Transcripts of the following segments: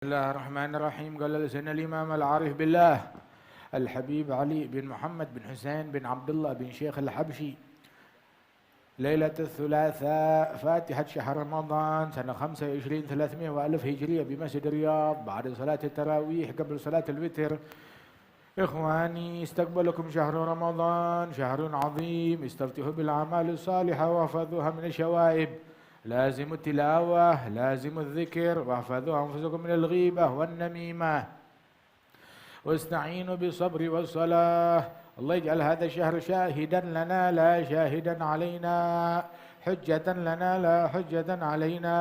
بسم الله الرحمن الرحيم. قال لسنا الإمام العارف بالله الحبيب علي بن محمد بن حسين بن عبد الله بن شيخ الحبشي ليلة الثلاثاء فاتحة شهر رمضان سنة 25 300 وألف هجرية بمسجد الرياض بعد صلاة التراويح قبل صلاة الوتر. إخواني استقبلكم شهر رمضان شهر عظيم استفتحوا بالأعمال الصالحة واحفظوها من الشوائب. لازم التلاوة لازم الذكر واحفظوا أنفسكم من الغيبة والنميمة واستعينوا بالصبر والصلاة. الله يجعل هذا الشهر شاهدا لنا لا شاهدا علينا حجة لنا لا حجة علينا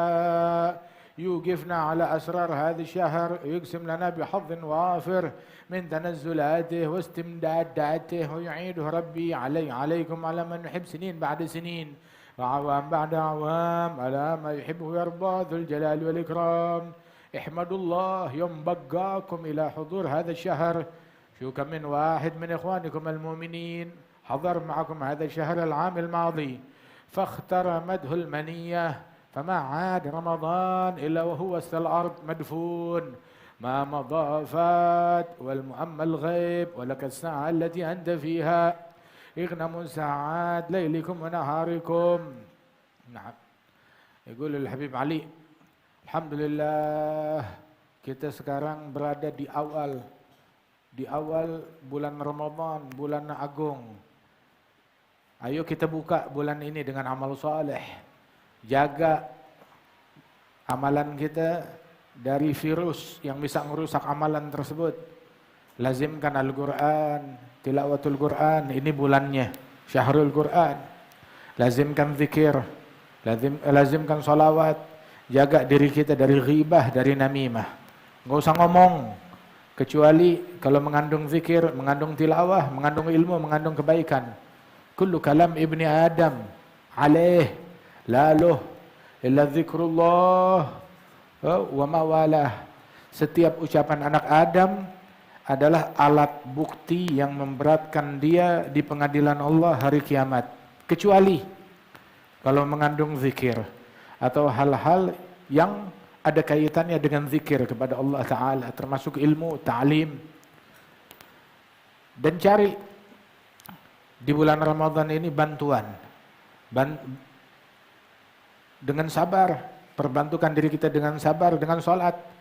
يوقفنا على أسرار هذا الشهر يقسم لنا بحظ وافر من تنزلاته واستمداداته ويعيده ربي عليكم على من يحب سنين بعد سنين وعوام بعد عوام على ما يحبه ويرضى ذو الجلال والإكرام. احمدوا الله يوم بقاكم إلى حضور هذا الشهر. شو كم من واحد من إخوانكم المؤمنين حضر معكم هذا الشهر العام الماضي فاخترمته المنية فما عاد رمضان إلا وهو وسط الأرض مدفون ما مضى فات والمؤمل الغيب ولك الساعة التي أنت فيها اغنموا ساعات ليلكم ونهاركم. Nah, يقول الحبيب علي Alhamdulillah kita sekarang berada di awal bulan Ramadan, bulan agung. Ayo kita buka bulan ini dengan amal saleh. Jaga amalan kita dari virus yang bisa merusak amalan tersebut. Lazimkan Al-Quran, tilawatul Quran, ini bulannya, syahrul Quran. Lazimkan zikir, lazimkan salawat. Jaga diri kita dari ghibah, dari namimah. Nggak usah ngomong, kecuali kalau mengandung zikir, mengandung tilawah, mengandung ilmu, mengandung kebaikan. Kullu kalam ibni Adam alaih laluh illa zikrullah wa mawalah. Setiap ucapan anak Adam adalah alat bukti yang memberatkan dia di pengadilan Allah hari kiamat. Kecuali kalau mengandung zikir atau hal-hal yang ada kaitannya dengan zikir kepada Allah Ta'ala, termasuk ilmu, ta'lim. Dan cari di bulan Ramadan ini bantuan. Dengan sabar, perbantukan diri kita dengan sabar, dengan sholat.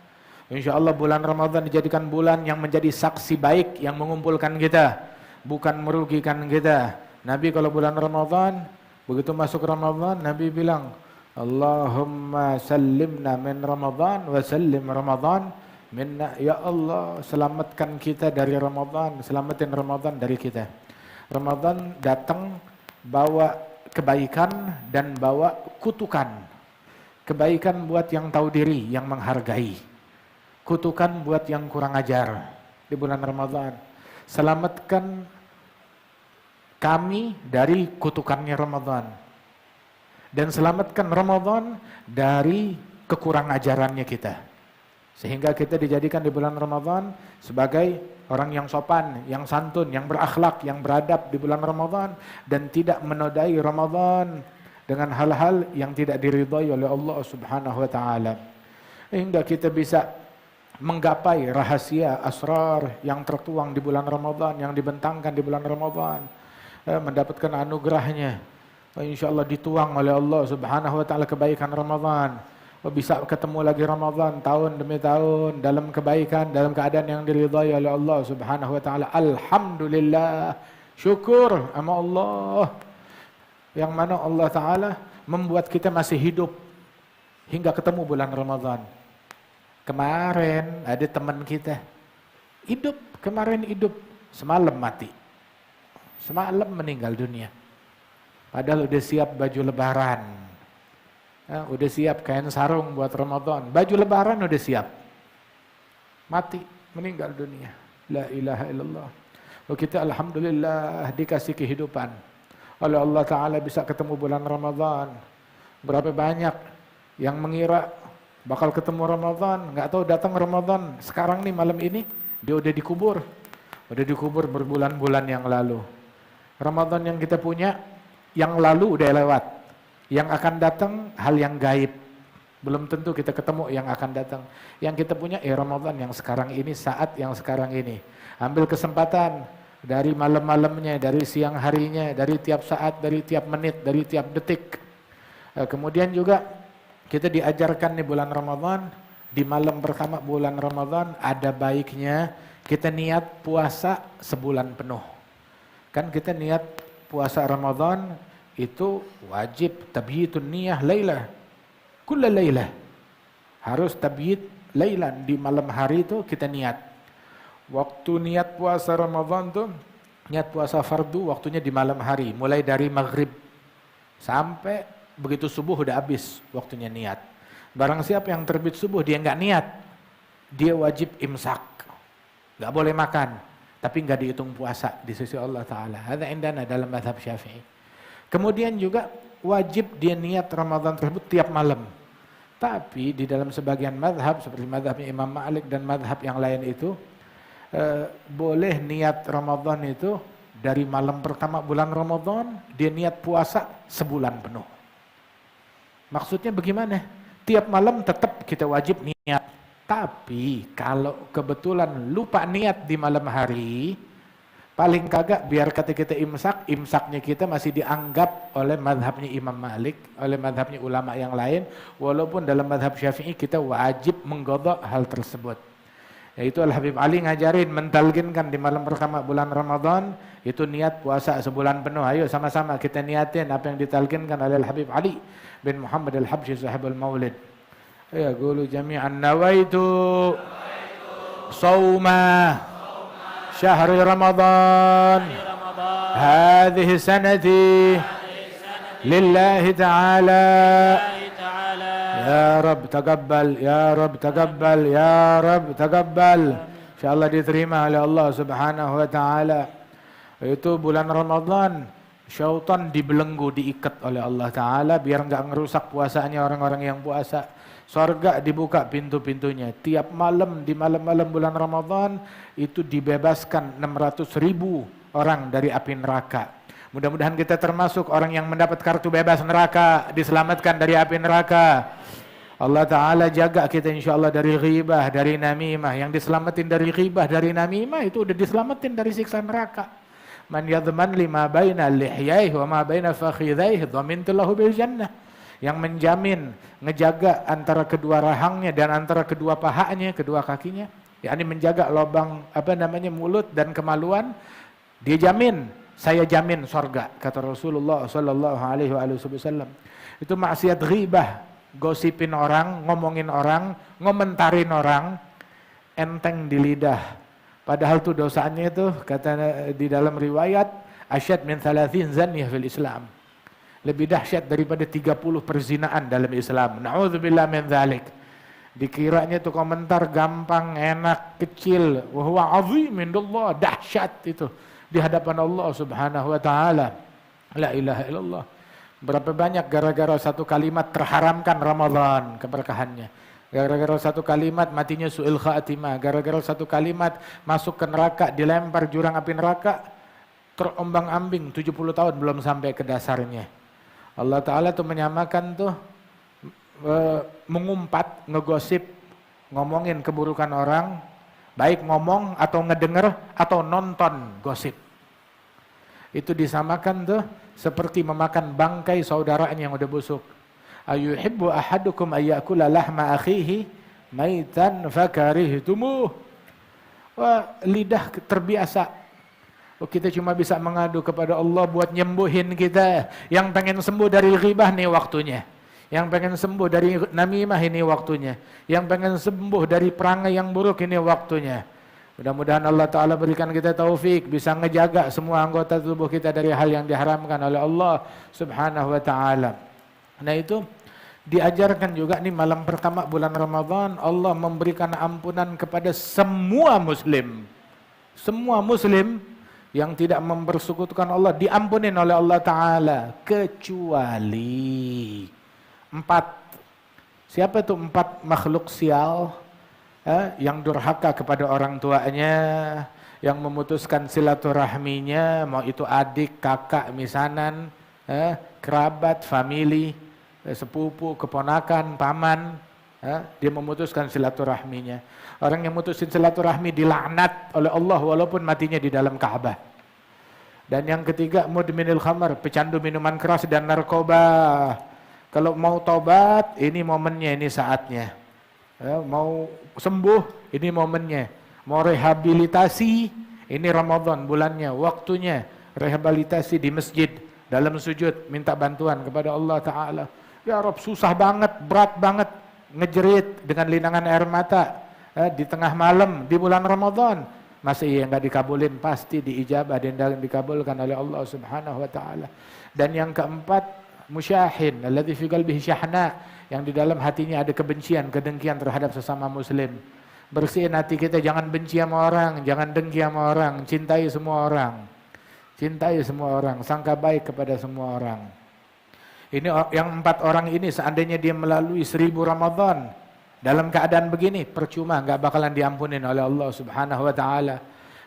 InsyaAllah bulan Ramadan dijadikan bulan yang menjadi saksi baik yang mengumpulkan kita, bukan merugikan kita. Nabi kalau bulan Ramadan, begitu masuk Ramadan, Nabi bilang, Allahumma sallimna min Ramadan wa sallim Ramadan minna. Ya Allah, selamatkan kita dari Ramadan, selamatin Ramadan dari kita. Ramadan datang bawa kebaikan dan bawa kutukan. Kebaikan buat yang tahu diri, yang menghargai. Kutukan buat yang kurang ajar di bulan Ramadan. Selamatkan kami dari kutukannya Ramadan. Dan selamatkan Ramadan dari kekurang ajarannya kita. Sehingga kita dijadikan di bulan Ramadan sebagai orang yang sopan, yang santun, yang berakhlak, yang beradab di bulan Ramadan. Dan tidak menodai Ramadan dengan hal-hal yang tidak diridhai oleh Allah Subhanahu wa ta'ala. Hingga kita bisa menggapai rahasia asrar yang tertuang di bulan Ramadan, yang dibentangkan di bulan Ramadan, mendapatkan anugerahnya, insyaallah dituang oleh Allah Subhanahu wa ta'ala kebaikan Ramadan, bisa ketemu lagi Ramadan tahun demi tahun dalam kebaikan, dalam keadaan yang diridhai oleh Allah Subhanahu wa ta'ala. Alhamdulillah, syukur sama Allah yang mana Allah Ta'ala membuat kita masih hidup hingga ketemu bulan Ramadan. Kemarin ada teman kita hidup, kemarin hidup, semalam mati, semalam meninggal dunia. Padahal udah siap baju lebaran, udah siap kain sarung buat Ramadan, baju lebaran udah siap, mati, meninggal dunia. La ilaha illallah. Kita alhamdulillah dikasih kehidupan oleh Allah Ta'ala bisa ketemu bulan Ramadan. Berapa banyak yang mengira bakal ketemu Ramadan, nggak tahu datang Ramadan. Sekarang nih malam ini dia udah dikubur berbulan-bulan yang lalu. Ramadan yang kita punya yang lalu udah lewat, yang akan datang hal yang gaib. Belum tentu kita ketemu yang akan datang. Yang kita punya Ramadan yang sekarang ini, saat yang sekarang ini. Ambil kesempatan dari malam-malamnya, dari siang harinya, dari tiap saat, dari tiap menit, dari tiap detik. Kemudian juga kita diajarkan di bulan Ramadan, di malam pertama bulan Ramadan ada baiknya kita niat puasa sebulan penuh. Kan kita niat puasa Ramadan itu wajib tabyitun niyah lailah. Kulla lailah. Harus tabyit lailan, di malam hari itu kita niat. Waktu niat puasa Ramadan tuh, niat puasa fardu waktunya di malam hari, mulai dari maghrib sampai begitu subuh udah habis waktunya niat. Barang siapa yang terbit subuh dia nggak niat, dia wajib imsak, nggak boleh makan, tapi nggak dihitung puasa di sisi Allah Taala. Hadza indana dalam mazhab Syafi'i. Kemudian juga wajib dia niat Ramadan tersebut tiap malam. Tapi di dalam sebagian mazhab seperti mazhabnya Imam Malik dan mazhab yang lain itu boleh niat Ramadan itu dari malam pertama bulan Ramadan dia niat puasa sebulan penuh. Maksudnya bagaimana? Tiap malam tetap kita wajib niat. Tapi kalau kebetulan lupa niat di malam hari, paling kagak biar kata kita imsak, imsaknya kita masih dianggap oleh madhabnya Imam Malik, oleh madhabnya ulama yang lain, walaupun dalam madhab Syafi'i kita wajib mengqadha hal tersebut. Yaitu Al-Habib Ali ngajarin, mentalkinkan di malam pertama bulan Ramadan, itu niat puasa sebulan penuh. Ayo sama-sama kita niatin apa yang ditalkinkan oleh Al-Habib Ali bin Muhammad Al-Habsyi sahibul Maulid. Ya, qulu jami'an nawaitu sawma syahri Ramadan hadhihi sanati lillahi ta'ala. Ya Rabb taqabbal, ya Rabb taqabbal, ya Rabb taqabbal. InsyaAllah diterima oleh Allah Subhanahu wa ta'ala. Itu bulan Ramadan, syaitan dibelenggu, diikat oleh Allah Ta'ala biar enggak ngerusak puasanya orang-orang yang puasa. Surga dibuka pintu-pintunya. Tiap malam di malam-malam bulan Ramadan itu dibebaskan 600.000 orang dari api neraka. Mudah-mudahan kita termasuk orang yang mendapat kartu bebas neraka, diselamatkan dari api neraka. Allah Ta'ala jaga kita insyaAllah dari ghibah, dari namimah. Yang diselamatin dari ghibah, dari namimah itu udah diselamatin dari siksa neraka. Man yadman lima baina lihyaihi wa ma baina fakhidhaihi dhamintu lahu bil jannah. Yang menjamin, ngejaga antara kedua rahangnya dan antara kedua pahanya, kedua kakinya, yakni menjaga lubang mulut dan kemaluan, dia jamin, saya jamin surga, kata Rasulullah sallallahu alaihi wasallam. Itu maksiat ghibah, gosipin orang, ngomongin orang, ngomentarin orang, enteng di lidah. Padahal tuh dosanya itu kata di dalam riwayat asyad min 30 zaniyah fil Islam. Lebih dahsyat daripada 30 perzinaan dalam Islam. Na'udzubillah min dzalik. Dikiranya itu komentar gampang, enak, kecil. Wa huwa 'azim indallah, dahsyat itu di hadapan Allah Subhanahu wa taala. La ilaha illallah. Berapa banyak gara-gara satu kalimat terharamkan Ramadan keberkahannya. Gara-gara satu kalimat matinya su'il khatimah. Gara-gara satu kalimat masuk ke neraka, dilempar jurang api neraka, terombang-ambing 70 tahun belum sampai ke dasarnya. Allah Ta'ala tuh menyamakan tuh mengumpat, ngegosip, ngomongin keburukan orang, baik ngomong atau ngedenger atau nonton gosip. Itu disamakan tuh seperti memakan bangkai saudaranya yang udah busuk. Ayuhibbu ahadukum ayyakula lahma akhihi maitan fakarihtumuh. Wah, lidah terbiasa. Kita cuma bisa mengadu kepada Allah buat nyembuhin kita. Yang pengen sembuh dari ghibah nih waktunya. Yang pengen sembuh dari namimah ini waktunya. Yang pengen sembuh dari perangai yang buruk ini waktunya. Mudah-mudahan Allah Ta'ala berikan kita taufik, bisa ngejaga semua anggota tubuh kita dari hal yang diharamkan oleh Allah Subhanahu wa Ta'ala. Nah itu diajarkan juga nih malam pertama bulan Ramadan, Allah memberikan ampunan kepada semua muslim. Semua muslim yang tidak mempersekutukan Allah diampunin oleh Allah Ta'ala, kecuali 4. Siapa itu 4 makhluk sial? Yang durhaka kepada orang tuanya, yang memutuskan silaturahminya, mau itu adik, kakak, misanan, kerabat, family, sepupu, keponakan, paman, dia memutuskan silaturahminya. Orang yang mutusin silaturahmi dilaknat oleh Allah walaupun matinya di dalam Ka'bah. Dan yang ketiga, mudminil khamar, pecandu minuman keras dan narkoba. Kalau mau tobat, ini momennya, ini saatnya. Mau sembuh, ini momennya. Mau rehabilitasi, ini Ramadan bulannya, waktunya. Rehabilitasi di masjid, dalam sujud, minta bantuan kepada Allah Ta'ala. Ya Rabb, susah banget, berat banget, ngejerit dengan linangan air mata di tengah malam, di bulan Ramadan. Masih yang nggak dikabulin, pasti diijabah dan dikabulkan oleh Allah Subhanahu Wa Ta'ala. Dan yang keempat, musyahin, alladzi fi qalbihi syahna, yang di dalam hatinya ada kebencian, kedengkian terhadap sesama muslim. Bersihin hati kita, jangan benci sama orang, jangan dengki sama orang, cintai semua orang. Cintai semua orang, sangka baik kepada semua orang. Ini yang 4 orang ini seandainya dia melalui 1000 Ramadan dalam keadaan begini, percuma, nggak bakalan diampunin oleh Allah Subhanahu Wa Ta'ala.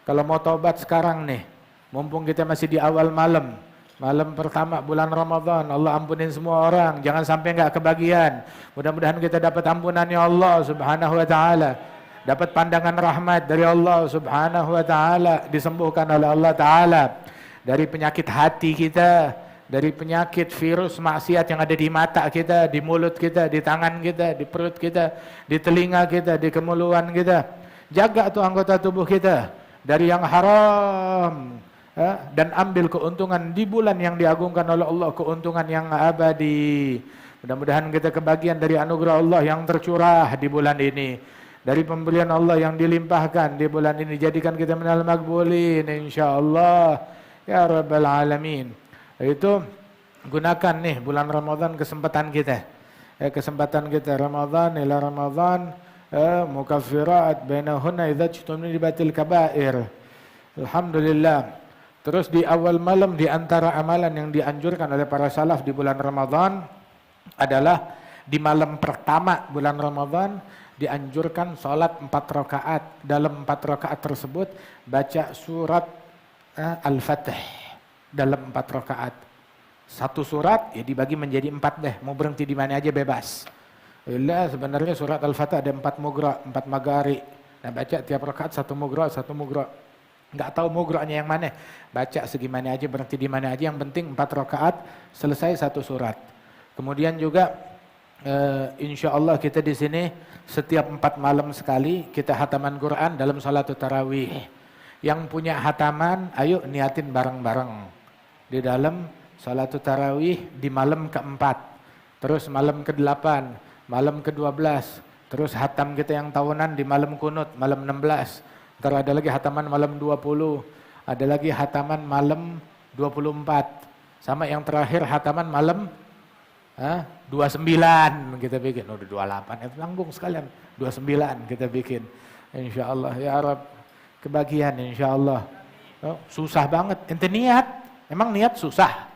Kalau mau taubat sekarang nih, mumpung kita masih di awal malam, malam pertama bulan Ramadan, Allah ampunin semua orang, jangan sampai nggak kebagian. Mudah-mudahan kita dapat ampunannya Allah Subhanahu Wa Ta'ala, dapat pandangan rahmat dari Allah Subhanahu Wa Ta'ala, disembuhkan oleh Allah Ta'ala dari penyakit hati kita, dari penyakit virus maksiat yang ada di mata kita, di mulut kita, di tangan kita, di perut kita, di telinga kita, di kemuluan kita. Jaga tuh anggota tubuh kita dari yang haram, dan ambil keuntungan di bulan yang diagungkan oleh Allah, keuntungan yang abadi. Mudah-mudahan kita kebagian dari anugerah Allah yang tercurah di bulan ini, dari pemberian Allah yang dilimpahkan di bulan ini. Jadikan kita minal maqbulin insyaallah ya rabbal alamin. Itu gunakan nih bulan Ramadan, kesempatan kita. Kesempatan kita Ramadan ila Ramadan, mukaffirat bainahunna idza ijtunibatil kaba'ir. Alhamdulillah. Terus di awal malam, di antara amalan yang dianjurkan oleh para salaf di bulan Ramadan adalah di malam pertama bulan Ramadan dianjurkan sholat 4 rakaat. Dalam 4 rakaat tersebut baca surat Al-Fatih dalam 4 rakaat. Satu surat ya dibagi menjadi 4 deh, mau berhenti di mana aja bebas. Sebenarnya surat Al-Fatih ada 4 mugra, 4 magari. Nah baca tiap rakaat 1 mugra, 1 mugra. Nggak tahu mugranya yang mana, baca segimana aja, berhenti di mana aja, yang penting 4 rakaat selesai 1 surat. Kemudian juga insya Allah kita di sini setiap 4 malam sekali kita hataman Quran dalam salatul tarawih. Yang punya hataman, ayo niatin bareng-bareng di dalam salatul tarawih di malam keempat, terus malam ke-8, malam ke-12, terus hatam kita yang tahunan di malam kunut, malam 16. Ntar ada lagi hataman malam 20, ada lagi hataman malam 24, sama yang terakhir hataman malam 29 kita bikin. Udah 28, itu tanggung sekalian. 29 kita bikin. Insyaallah ya Rabb, kebagian insyaallah. Susah banget, ente niat, emang niat susah.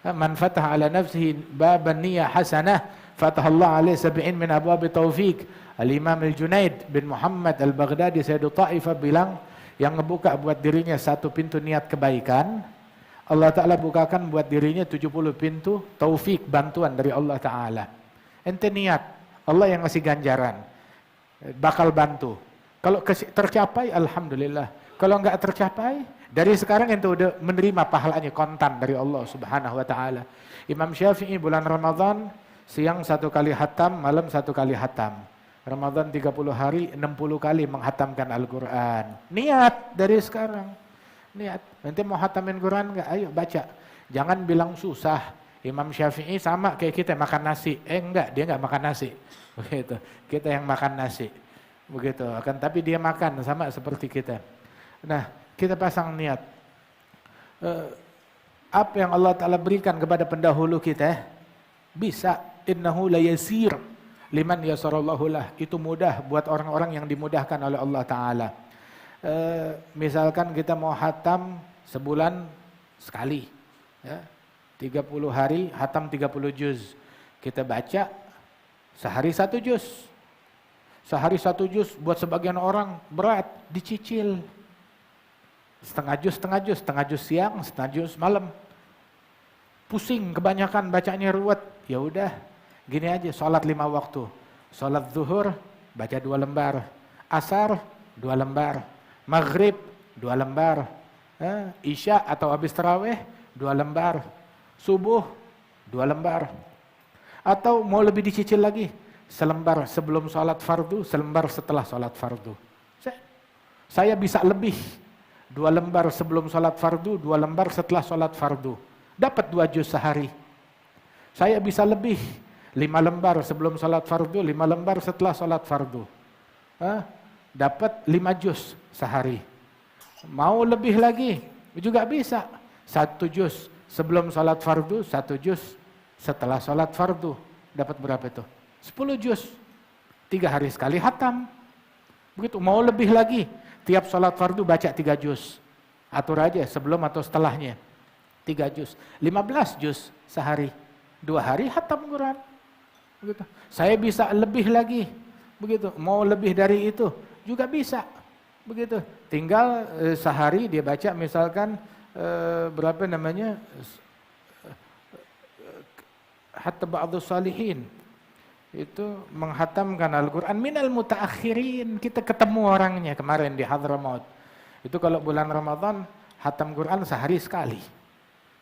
Man fataha ala nafsihi baban niyah hasanah, fatahallahu alaihi 70 min abwab taufiq. Al-Imam Al-Junaid bin Muhammad Al-Baghdadi Sayyidu Ta'ifah bilang, yang ngebuka buat dirinya 1 pintu niat kebaikan, Allah Ta'ala bukakan buat dirinya 70 pintu taufik, bantuan dari Allah Ta'ala. Ente niat, Allah yang ngasih ganjaran, bakal bantu. Kalau tercapai, Alhamdulillah. Kalau enggak tercapai, dari sekarang ente udah menerima pahalanya kontan dari Allah Subhanahu Wa Ta'ala. Imam Syafi'i bulan Ramadan, siang 1 kali hatam, malam 1 kali hatam. Ramadan 30 hari, 60 kali menghatamkan Al-Quran. Niat dari sekarang. Niat. Nanti mau hatamin Quran enggak? Ayo baca. Jangan bilang susah. Imam Syafi'i sama kayak kita makan nasi. Enggak, dia enggak makan nasi. Begitu. Kita yang makan nasi. Begitu. Tapi dia makan sama seperti kita. Nah, kita pasang niat. Apa yang Allah Ta'ala berikan kepada pendahulu kita, bisa. Innahu la yasir liman yasarallahu lah, itu mudah buat orang-orang yang dimudahkan oleh Allah Ta'ala. Misalkan kita mau hatam sebulan sekali, ya, 30 hari hatam 30 juz, kita baca sehari 1 juz. Sehari 1 juz buat sebagian orang berat, dicicil. Setengah juz siang, setengah juz malam. Pusing kebanyakan bacanya, ruwet, ya udah Gini aja, sholat 5 waktu. Sholat zuhur, baca 2 lembar. Asar, 2 lembar. Maghrib, 2 lembar. Isya atau habis tarawih, 2 lembar. Subuh, 2 lembar. Atau mau lebih dicicil lagi, selembar sebelum sholat fardu, selembar setelah sholat fardu. Saya bisa lebih. 2 lembar sebelum sholat fardu, 2 lembar setelah sholat fardu. Dapat 2 juz sehari. Saya bisa lebih. 5 lembar sebelum sholat fardu, 5 lembar setelah sholat fardu. Dapat 5 juz sehari. Mau lebih lagi, juga bisa. 1 juz sebelum sholat fardu, 1 juz setelah sholat fardu. Dapat berapa itu? 10 juz. 3 hari sekali hatam. Begitu, mau lebih lagi. Tiap sholat fardu baca 3 juz. Atur aja sebelum atau setelahnya. 3 juz. 15 juz sehari. 2 hari hatam Quran. Begitu. Saya bisa lebih lagi. Begitu. Mau lebih dari itu juga bisa. Begitu. Tinggal sehari dia baca misalkan berapa namanya? Hatta ba'dus salihin. Itu menghatamkan Al-Quran minal mutaakhirin. Kita ketemu orangnya kemarin di Hadramaut. Itu kalau bulan Ramadan hatam Quran sehari sekali.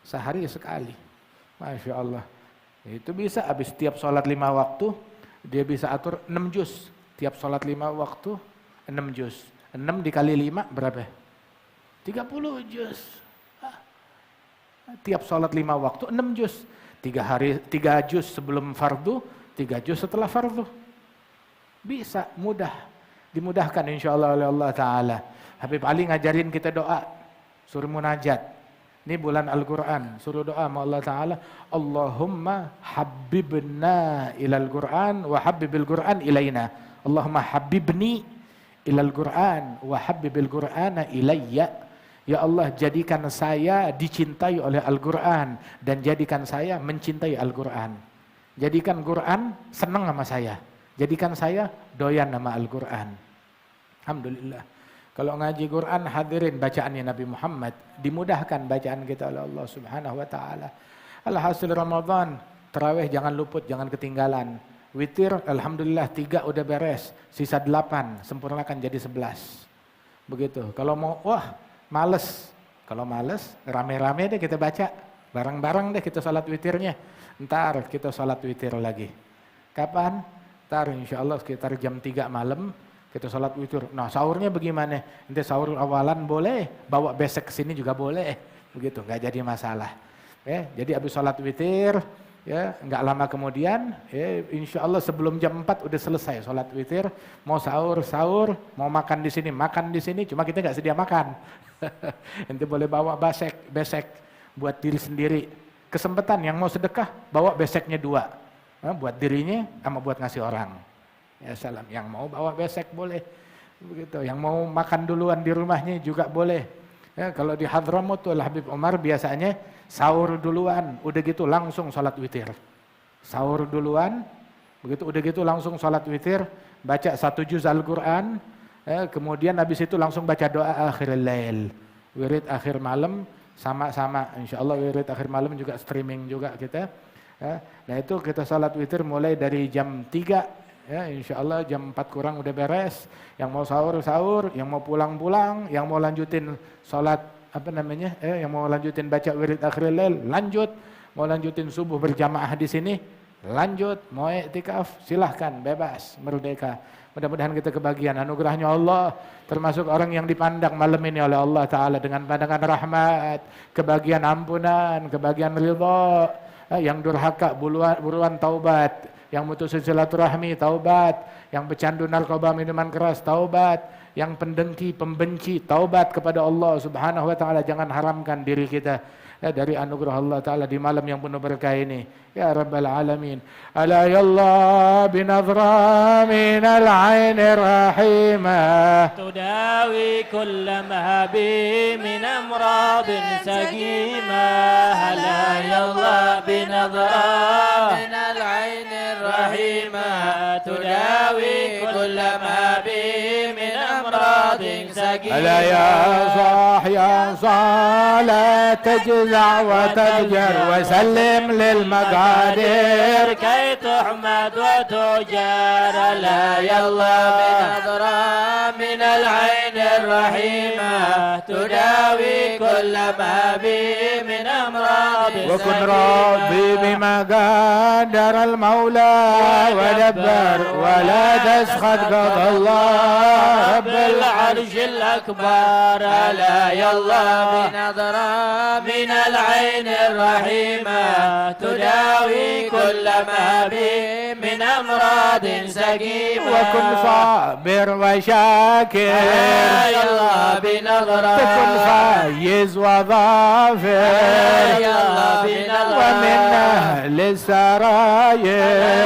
Sehari sekali. Masya Allah. Itu bisa habis tiap sholat 5 waktu. Dia bisa atur 6 juz. Tiap sholat 5 waktu 6 juz. 6 dikali 5 berapa? 30 juz. Tiap sholat 5 waktu 6 juz. 3 juz sebelum fardu, 3 juz setelah fardu. Bisa, mudah. Dimudahkan insyaAllah oleh Allah Ta'ala. Habib Ali ngajarin kita doa. Suruh munajat. Ini bulan Al-Quran. Suruh doa sama Allah Ta'ala. Allahumma habibna ilal Quran wa habibil Quran ilayna. Allahumma habibni ilal Quran wa habibil Qur'ana ilayya. Ya Allah, jadikan saya dicintai oleh Al-Quran dan jadikan saya mencintai Al-Quran. Jadikan Quran senang sama saya. Jadikan saya doyan sama Al-Quran. Alhamdulillah. Kalau ngaji Quran hadirin bacaannya Nabi Muhammad, dimudahkan bacaan kita oleh Allah Subhanahu wa taala. Alhasil Ramadan, tarawih jangan luput, jangan ketinggalan. Witir alhamdulillah 3 udah beres, sisa 8, sempurnakan jadi 11. Begitu. Kalau mau males. Kalau males, rame-rame deh kita baca. Bareng-bareng deh kita salat witirnya. Ntar kita salat witir lagi. Kapan? Ntar insya Allah sekitar jam 3 malam kita salat witir. Nah sahurnya bagaimana? Nanti sahur awalan boleh, bawa besek ke sini juga boleh. Begitu, nggak jadi masalah. Jadi habis salat witir, ya nggak lama kemudian, insya Allah sebelum jam 4 udah selesai salat witir. Mau sahur, mau makan di sini, cuma kita nggak sedia makan. Nanti boleh bawa besek buat diri sendiri. Kesempatan yang mau sedekah bawa beseknya 2, buat dirinya sama buat ngasih orang. Ya salam. Yang mau bawa besek boleh, begitu. Yang mau makan duluan di rumahnya juga boleh. Ya, kalau di Hadramaut tuh Habib Umar biasanya sahur duluan, udah gitu langsung salat witir. Sahur duluan, begitu udah gitu langsung salat witir, baca 1 juz Al-Quran. Kemudian habis itu langsung baca doa akhiril lail, wirid akhir malam, sama-sama insyaallah wirid akhir malam juga streaming juga kita. Nah itu kita salat witir mulai dari jam 3, ya insyaallah jam 4 kurang udah beres. Yang mau sahur, yang mau pulang, yang mau lanjutin salat yang mau lanjutin baca wirid akhiril lail lanjut, mau lanjutin subuh berjamaah di sini lanjut, mau iktikaf silahkan, bebas, merdeka. Mudah-mudahan kita kebagian anugerahnya Allah, termasuk orang yang dipandang malam ini oleh Allah Ta'ala dengan pandangan rahmat, kebagian ampunan, kebagian ridha. Yang durhaka buruan taubat, yang mutusin silaturahmi taubat, yang pecandu narkoba minuman keras taubat, yang pendengki pembenci taubat kepada Allah Subhanahu wa taala. Jangan haramkan diri kita dari anugerah Allah Ta'ala di malam yang penuh berkah ini. Ya Rabbal Alamin. Ala yallah binadra minal aini rahimah tudawi kulla mahabi min amradin sagimah. Ala yallah binadra minal aini rahimah tudawi kulla mahabi min amradin سقيمة ألا يا صاح يا صالة تجزع وتضجر وسلم للمقادير كي تحمد وتجار لا يلا بنظرة من العين الرحيمة تداوي كل ما به من أمراض وكن راضي بما قدر المولى ودبر ولا تسخط قضى الله رب العرش الأكبر ألا يلا بنظرة من العين الرحيمة تداوي كل ما به من أمراض سقيمة وكن صابر وشاكر يلا بنظرة تكن فايز وظافر يلا بنظرة ومن أهل السراير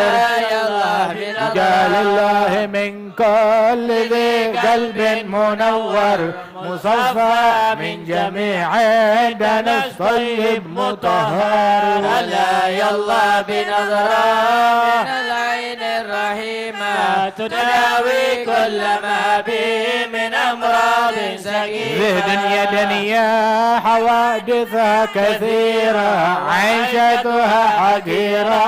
رجال الله من كل ذي قلب منور مصفى من جميع دنس طيب مطهر ألا يلا بنظرة من العين الرحيمة تداوي كل ما به من أمراض سقيمة ذي دنيا حوادثها كثيرة عيشتها حقيرة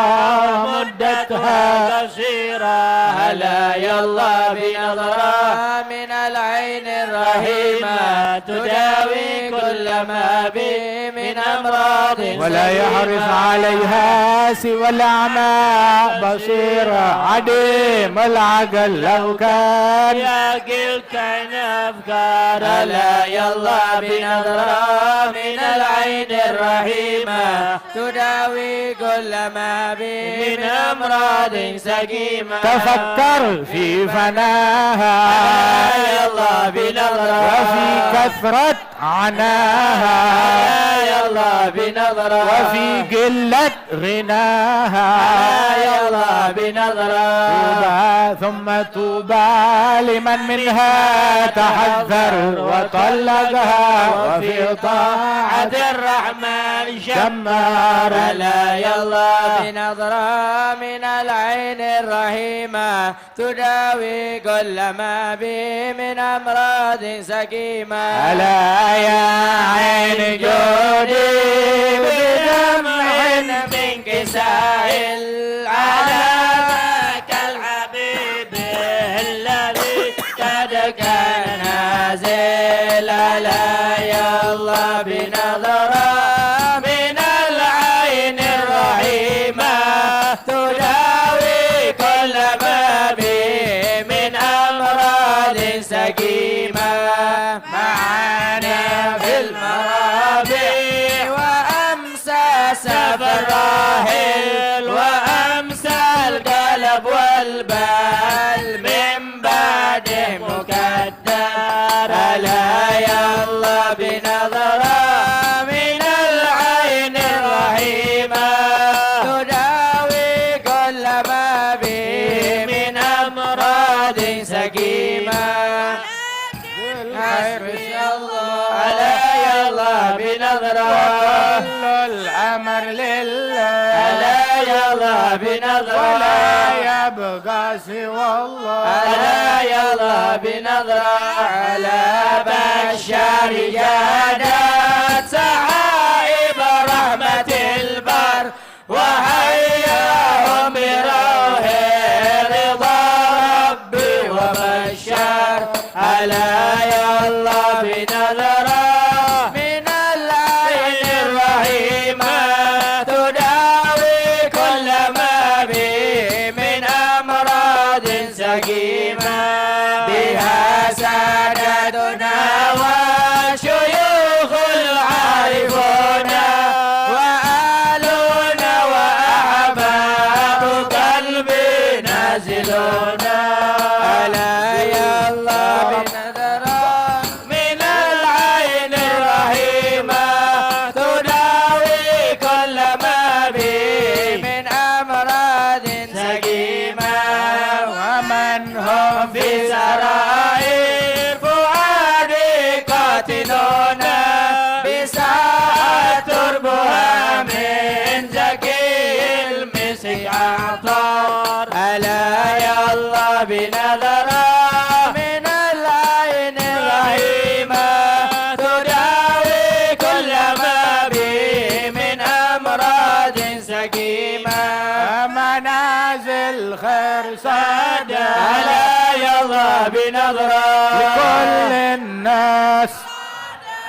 مدتها قصيرة هلا يلا بنظرة من العين الرحيمة تداوي كل ما به من أمراض ولا يحرص عليها سوى الأعمى بصيرة عديم العقل لو كان يعقل كان أفكار هلا يلا بنظرة من العين الرحيمة تداوي كل ما به من أمراض سقيمة تفكر في فناها يلا بنظرة وفي كثرة عناها يلا بنظرة وفي قلة غناها يلا بنظرة طوبى ثم طوبى لمن منها تحذر وطلقها وفي طاعة الرحمن شمار لا يلا بنظرة من العين الرحيمة تداوي كل ما به من أمراض سقيمة ألا يا عين جودي بدمع منك سائل على ذاك الحبيب الذي قد كان نازل لا يلا بنظرة من العين الرحيمة تداوي كل ما به من أمراض سقيمة معانا في المرابع وأمسى سفر راحل وأمسى القلب والبال من بعده مكدر ألا يلا بنظرة من العين الرحيمة تداوي كل ما به من أمراض سقيمة حسبي الله ألا يلا بنظرة كل الأمر لله ألا يلا بنظرة ولا يبقى سوى الله ألا يلا بنظرة على بشار جادت سحائب رحمة البر وهياهم بروح رضا ربي وبشار ألا يلا بنظرة من العين الرحيمة تداوي كل ما به من أمراض سقيمة بها سادتنا وشيوخ العارفون وآلنا وأحباب قلبي نازلون ألا يلا بنظرة من العين الرحيمة تداوي كل ما به من أمراض سقيمة ومن هم في سرائر فؤادي بنظرة لكل الناس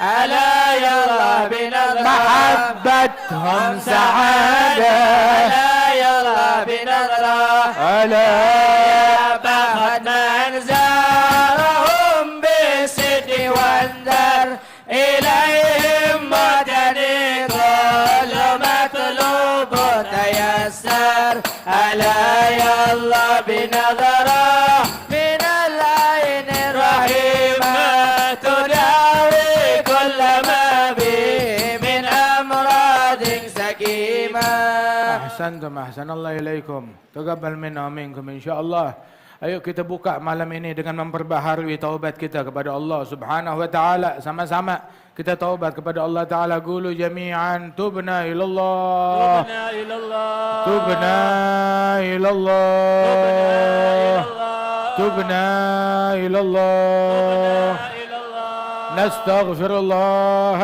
ألا يرى بنظرة محبتهم سعادة ألا يرى بنظرة ألا يا بخت من زارهم بالسد وانذر إليهم مدني كل مطلوب تيسر ألا يلا بنظرة من العين الرحيمة تداوي كل ما به من أمراض سقيمة. Ahsantum, ahsanallah ilaikum. Taqabbal minna wa minkum insyaallah. Ayo kita buka malam ini dengan memperbaharui taubat kita kepada Allah Subhanahu wa taala. Sama-sama kita taubat kepada Allah taala. Qulu jami'an tubna ilallah. تبنا إلى الله Tubna ilallah. Tubna ilallah. إلى الله نستغفر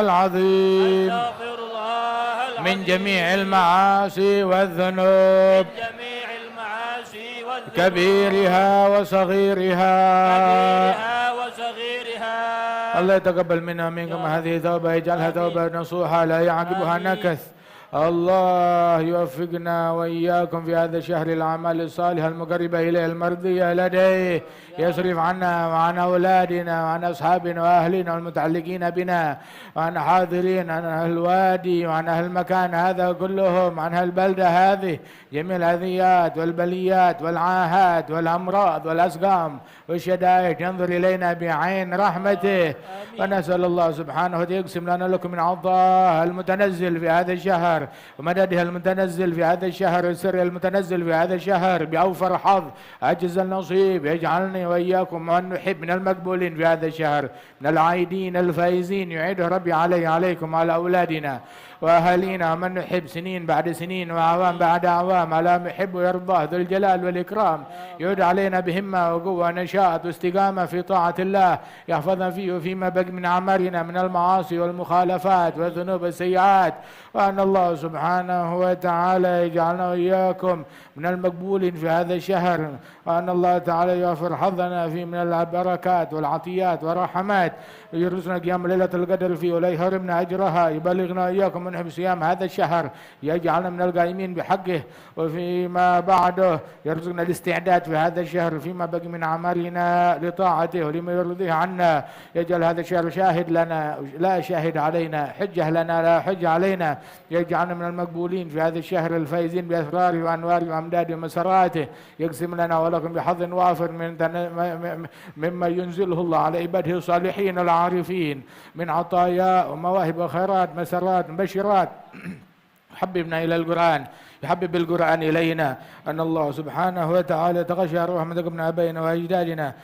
العظيم أستغفر الله من جميع المعاصي والذنوب جميع المعاصي والذنوب كبيرها وصغيرها. كبيرها وصغيرها. الله يتقبل منا ومنكم هذه توبة، يجعلها توبة نصوحة لا يعقبها نكث. الله يوفقنا وإياكم في هذا الشهر الأعمال الصالحة المقربة إليه المرضية لديه، يصرف عنا وعن أولادنا وعن أصحابنا وأهلنا والمتعلقين بنا وعن حاضرين عن أهل الوادي وعن أهل المكان هذا كلهم، عن أهل البلدة هذه، جميع الأذيات والبليات والعاهات والأمراض والأسقام والشدائد، ينظر إلينا بعين رحمته. ونسأل الله سبحانه وتعالى يقسم لنا لكم من عطاه المتنزل في هذا الشهر ومدده المتنزل في هذا الشهر، السر المتنزل في هذا الشهر بأوفر حظ أجز النصيب، يجعلني وإياكم وأن نحب من المقبولين في هذا الشهر، من العايدين الفائزين، يعيده ربي عليكم وعلى أولادنا وأهالينا، ومن نحب سنين بعد سنين وأعوام بعد أعوام على ما يحب ويرضاه ذو الجلال والإكرام، يعود علينا بهمة وقوة ونشاط واستقامة في طاعة الله، يحفظنا فيه وفيما بقي من أعمارنا من المعاصي والمخالفات والذنوب والسيئات، وأن الله سبحانه وتعالى يجعلنا وإياكم من المقبولين في هذا الشهر، وأن الله تعالى يغفر حظنا فيه من البركات والعطيات والرحمات، ويرزقنا قيام ليلة القدر فيه ولا يحرمنا أجرها، يبلغنا إياكم من حب صيام هذا الشهر، يجعلنا من القائمين بحقه، وفيما بعده يرزقنا الاستعداد في هذا الشهر فيما بقي من أعمالنا لطاعته ولما يرضيه عنا، يجعل هذا الشهر شاهد لنا لا شاهد علينا، حجة لنا لا حجة علينا، يجعلنا من المقبولين في هذا الشهر الفائزين بأسراره وأنواره وأمداده ومسراته، يقسم لنا ولكم بحظ وافر مما ينزله الله على عباده الصالحين العارفين من عطايا ومواهب وخيرات مسرات مبشرات. حببنا إلى القرآن، يحبب القرآن إلينا، أن الله سبحانه وتعالى تغشى رحمة ابن أبينا وأجدادنا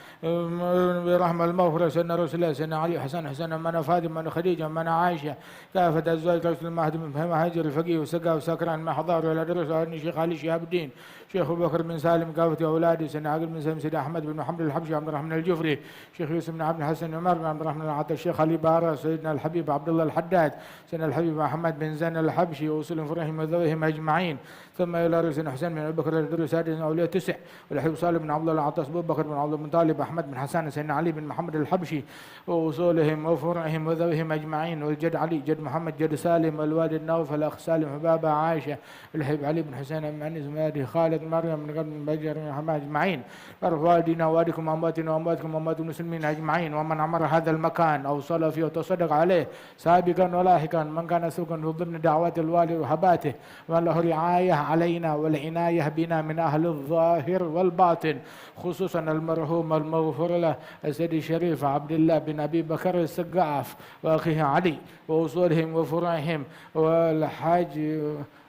برحمة المغفرة سيدنا رسول الله سيدنا علي حسن من فاطمة من خديجة من عائشة كافة أزواج رسول المهد من فهم هجر الفقيه وسقى وسكران ما حضار ولا درس وأن شيخ علي شهاب الدين شيخ أبو بكر بن سالم كافة أولادي سيدنا عقل بن سلم سيدنا أحمد بن محمد الحبشي عبد الرحمن الجفري شيخ يوسف بن عبد الحسن عمر بن عبد الرحمن العطا الشيخ علي بارة سيدنا الحبيب عبد الله الحداد سيدنا الحبيب محمد بن زين الحبشي ووصول فرحهم وذويهم أجمعين، ثم إلى رسول حسين بن أبي بكر الدروي سادس أولياء تسع، والحبيب صالح بن عبد الله العطاس أبو بكر بن عبد بن طالب أحمد بن حسان سيدنا علي بن محمد الحبشي ووصولهم وفرعهم وذويهم أجمعين، والجد علي جد محمد جد سالم والوالد نوف الأخ سالم وبابا عائشة الحبيب علي بن حسين بن أنيس مادي خالد مريم من قبل بجر من أجمعين، بارك والدينا ووالدكم وأمواتنا وأمواتكم وأموات المسلمين أجمعين، ومن عمر هذا المكان أو صلى فيه وتصدق عليه سابقا ولاحقا، من كان سبقا في ضمن دعوات الوالد وهباته، ومن له رعاية علينا والعناية بنا من أهل الظاهر والباطن، خصوصا المرحوم المغفور له السيد الشريف عبد الله بن أبي بكر السقاف وأخيه علي ووصولهم وفرعهم، والحاج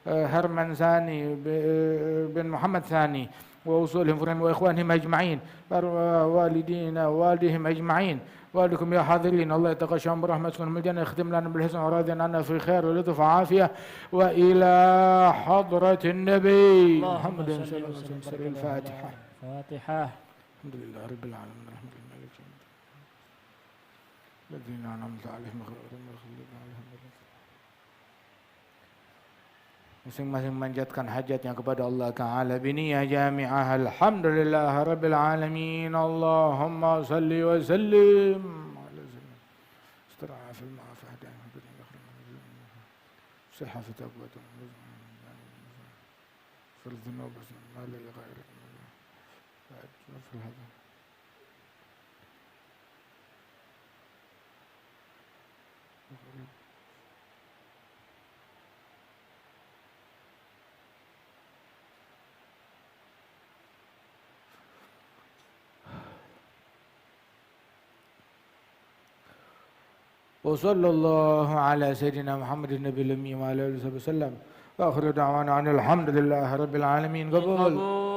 هرمان ثاني بن محمد ثاني ووصولهم فرهم وإخوانهم أجمعين، والدينا ووالدهم أجمعين، والدكم يا حاضرين، الله يتغشاهم برحمتكم من الجنة، يختم لنا بالحسن وراضي عنا في خير ولطف وعافية، وإلى حضرة النبي محمد صلى الله عليه وسلم. الفاتحة. الحمد لله رب العالمين الرحمن الرحيم مالك يوم الدين الذين أنعمت عليهم غير المغضوب عليهم Masing-masing manjatkan hajatnya kepada Allah Ta'ala biniyah jami'ah. Alhamdulillah Rabbil Alamin. Allahumma salli wa sallim ala sayyidina istiraha fil ma'afah dan صحة في تقوى في الذنوب ما لغيرك في هذا وصلى الله على سيدنا محمد النبي الأمي وعلى آله وصحبه وسلم وآخر دعوانا أن الحمد لله رب العالمين. قبول.